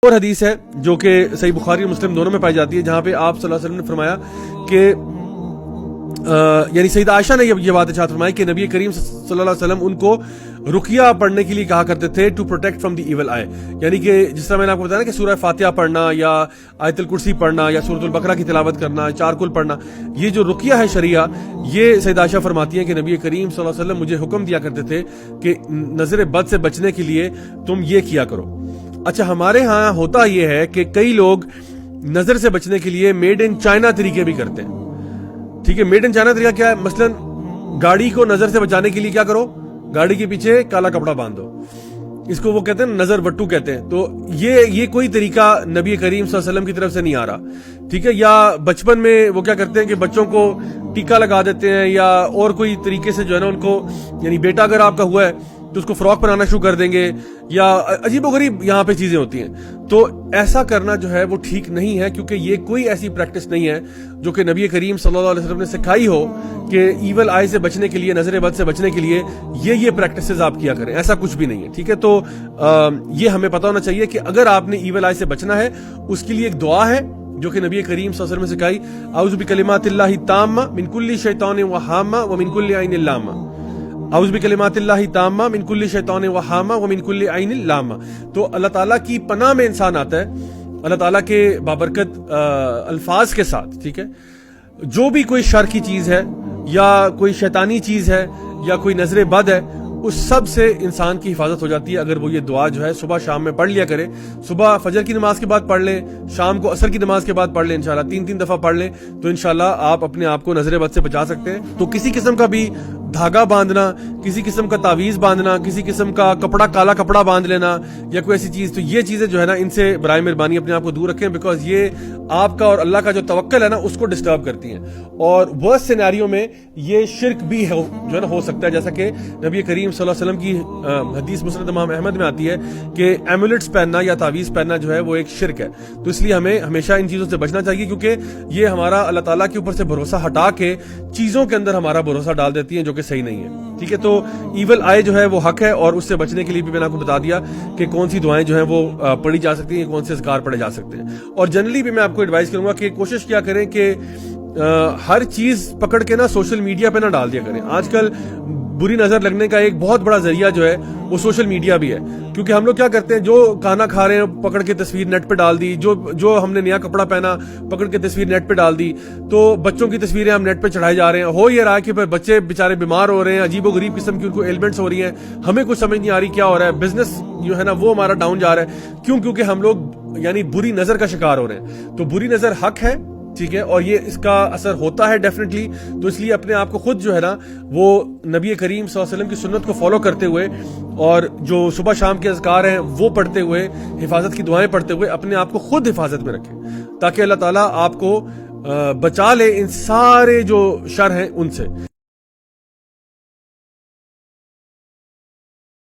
اور حدیث ہے جو کہ صحیح بخاری اور مسلم دونوں میں پائی جاتی ہے، جہاں پہ آپ صلی اللہ علیہ وسلم نے فرمایا کہ یعنی سیدہ عائشہ نے یہ بات ارشاد فرمائی کہ نبی کریم صلی اللہ علیہ وسلم ان کو رقیہ پڑھنے کے لیے کہا کرتے تھے to protect from the evil eye, یعنی کہ جس طرح میں نے آپ کو بتایا نا کہ سورہ فاتحہ پڑھنا یا آیت الکرسی پڑھنا یا سورۃ البقرہ کی تلاوت کرنا، چارکل پڑھنا، یہ جو رقیہ ہے شرعیہ، یہ سیدہ عائشہ فرماتی ہیں کہ نبی کریم صلی اللہ علیہ وسلم مجھے حکم دیا کرتے تھے کہ نظر بد سے بچنے کے لیے تم یہ کیا کرو۔ اچھا، ہمارے ہاں ہوتا یہ ہے کہ کئی لوگ نظر سے بچنے کے لیے میڈ ان چائنا طریقے بھی کرتے ہیں، ٹھیک ہے۔ میڈ ان چائنا طریقہ کیا ہے؟ مثلا گاڑی کو نظر سے بچانے کے لیے کیا کرو، گاڑی کے پیچھے کالا کپڑا باندھ دو، اس کو وہ کہتے ہیں نظر وٹو کہتے ہیں۔ تو یہ کوئی طریقہ نبی کریم صلی اللہ علیہ وسلم کی طرف سے نہیں آ رہا، ٹھیک ہے۔ یا بچپن میں وہ کیا کرتے ہیں کہ بچوں کو ٹیکا لگا دیتے ہیں، یا اور کوئی طریقے سے جو ہے نا ان کو، یعنی بیٹا اگر آپ کا ہوا ہے تو اس کو فراک پہنانا شروع کر دیں گے، یا عجیب و غریب یہاں پہ چیزیں ہوتی ہیں۔ تو ایسا کرنا جو ہے وہ ٹھیک نہیں ہے، کیونکہ یہ کوئی ایسی پریکٹس نہیں ہے جو کہ نبی کریم صلی اللہ علیہ وسلم نے سکھائی ہو کہ ایول آئی سے بچنے کے لیے، نظر بد سے بچنے کے لیے یہ پریکٹسز آپ کیا کریں، ایسا کچھ بھی نہیں ہے، ٹھیک ہے۔ تو یہ ہمیں پتہ ہونا چاہیے کہ اگر آپ نے ایول آئی سے بچنا ہے، اس کے لیے ایک دعا ہے جو کہ نبی کریم صلی اللہ علیہ وسلم نے سکھائی، اعوذ بکلمات اللہ التامہ من کل شیطان وہامہ ومن کل عین لامہ، اعوذ بکلمات اللہ تامہ من کل شیطان وہامہ ومن کل عین لامہ۔ تو اللہ تعالیٰ کی پناہ میں انسان آتا ہے، اللہ تعالیٰ کے بابرکت الفاظ کے ساتھ، ٹھیک ہے۔ جو بھی کوئی شر کی چیز ہے، یا کوئی شیطانی چیز ہے، یا کوئی نظر بد ہے، اس سب سے انسان کی حفاظت ہو جاتی ہے اگر وہ یہ دعا جو ہے صبح شام میں پڑھ لیا کرے۔ صبح فجر کی نماز کے بعد پڑھ لیں، شام کو عصر کی نماز کے بعد پڑھ لیں، انشاءاللہ 3 دفعہ پڑھ لیں، تو انشاءاللہ آپ اپنے آپ کو نظر بد سے بچا سکتے ہیں۔ تو کسی قسم کا بھی دھاگا باندھنا، کسی قسم کا تعویذ باندھنا، کسی قسم کا کپڑا، کالا کپڑا باندھ لینا، یا کوئی ایسی چیز، تو یہ چیزیں جو ہے نا ان سے برائے مہربانی اپنے آپ کو دور رکھیں، بیکاز یہ آپ کا اور اللہ کا جو توکل ہے نا اس کو ڈسٹرب کرتی ہیں، اور ورسٹ سینیریو میں یہ شرک بھی جو ہے نا ہو سکتا ہے، جیسا کہ نبی کریم صلی اللہ علیہ وسلم کی حدیث مسند امام احمد میں آتی ہے کہ ایمولیٹس پہننا یا تعویذ پہننا جو ہے وہ ایک شرک ہے۔ تو اس لیے ہمیں ہمیشہ ان چیزوں سے بچنا چاہیے، کیونکہ یہ ہمارا اللہ تعالیٰ کے اوپر سے بھروسہ ہٹا کے چیزوں کے اندر ہمارا بھروسہ ڈال دیتی ہیں جو کہ صحیح نہیں ہے، ٹھیک ہے۔ تو ایول آئی جو ہے وہ حق ہے، اور اس سے بچنے کے لیے بھی میں نے آپ کو بتا دیا کہ کون سی دعائیں جو ہیں وہ پڑھی جا سکتی ہیں، کون سے اذکار پڑھے جا سکتے ہیں۔ اور جنرلی بھی میں آپ کو ایڈوائز کروں گا کہ کوشش کیا کریں کہ ہر چیز پکڑ کے نا سوشل میڈیا پہ نہ ڈال دیا کریں۔ آج کل بری نظر لگنے کا ایک بہت بڑا ذریعہ جو ہے وہ سوشل میڈیا بھی ہے، کیونکہ ہم لوگ کیا کرتے ہیں، جو کھانا کھا رہے ہیں پکڑ کے تصویر نیٹ پہ ڈال دی، جو ہم نے نیا کپڑا پہنا پکڑ کے تصویر نیٹ پہ ڈال دی، تو بچوں کی تصویریں ہم نیٹ پہ چڑھائے جا رہے ہیں۔ ہو یہ رہا ہے کہ بچے بےچارے بیمار ہو رہے ہیں، عجیب و غریب قسم کی ان کو ایلمنٹس ہو رہی ہیں، ہمیں کچھ سمجھ نہیں آ رہی کیا ہو رہا ہے، بزنس جو ہے نا وہ ہمارا ڈاؤن جا رہا ہے، کیونکہ ہم لوگ یعنی بری نظر کا شکار ہو رہے ہیں۔ تو بری نظر حق ہے، ٹھیک ہے، اور یہ اس کا اثر ہوتا ہے ڈیفینیٹلی۔ تو اس لیے اپنے آپ کو خود جو ہے نا وہ نبی کریم صلی اللہ علیہ وسلم کی سنت کو فالو کرتے ہوئے، اور جو صبح شام کے اذکار ہیں وہ پڑھتے ہوئے، حفاظت کی دعائیں پڑھتے ہوئے اپنے آپ کو خود حفاظت میں رکھیں، تاکہ اللہ تعالیٰ آپ کو بچا لے ان سارے جو شر ہیں ان سے۔